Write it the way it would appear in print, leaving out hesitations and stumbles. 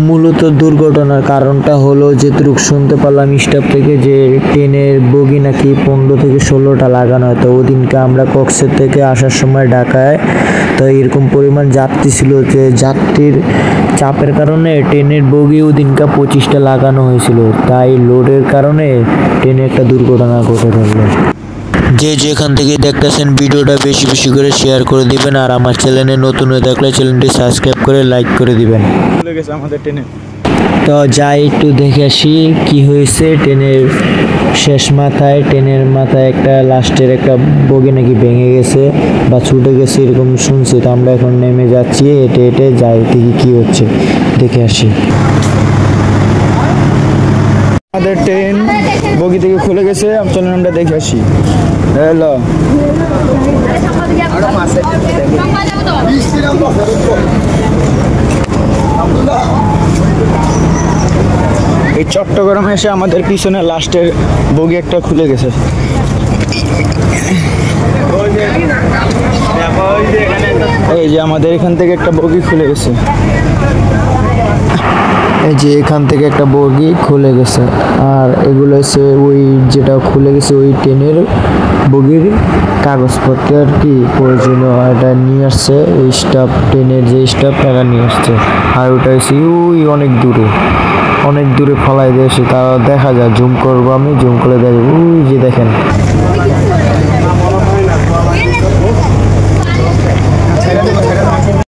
মূলত দুর্ঘটনার কারণটা হলো যেটুকু শুনতে পারলাম স্টাফ থেকে যে ট্রেনের বগি নাকি 15 থেকে 16টা লাগানো হয়। তো ওদিনকে আমরা কক্সের থেকে আসার সময় ঢাকায় তো এরকম পরিমাণ যাত্রী ছিল যে যাত্রীর চাপের কারণে ট্রেনের বগি ওদিনকে 25টা লাগানো হয়েছিল, তাই লোডের কারণে ট্রেনে একটা দুর্ঘটনা ঘটে গেল। যে যেখান থেকে দেখতেছেন ভিডিওটা বেশি বেশি করে শেয়ার করে দিবেন, আর আমার চ্যানেলে নতুন হয়ে থাকলে চ্যানেলটি সাবস্ক্রাইব করে লাইক করে দিবেন। চলে গেছে আমাদের ট্রেনে। তো যাই একটু দেখে আসি কি হয়েছে। ট্রেনের শেষ মাথায়, ট্রেনের মাথায় একটা লাস্টের একটা বগি নাকি ভেঙে গেছে বা ছুটে গেছে এরকম শুনছি। তো আমরা এখন নেমে যাচ্ছি, হেঁটে হেঁটে যাই দেখি কি হচ্ছে, দেখে আসি। আমাদের ট্রেন বগি থেকে খুলে গেছে, চলুন আমরা দেখে আসি। হ্যালো, এই চট্টগ্রামে এসে আমাদের পিছনে লাস্টের বগি একটা খুলে গেছে। এই যে আমাদের এখান থেকে একটা বগি খুলে গেছে, এই যে এখান থেকে একটা বগি খুলে গেছে, আর এগুলো হচ্ছে ওই যেটা খুলে গেছে ওই ট্রেনের বগির কাগজপত্র আর কি প্রয়োজনীয় এটা নিয়ে আসছে এই স্টাফ, ট্রেনের যে স্টাফ তারা নিয়ে আসছে। আর ওটা হচ্ছে ওই অনেক দূরে ফলাই দিয়েছে, তা দেখা যায়। জুম করবো, আমি জুম করে দেখবো, ওই যে দেখেন।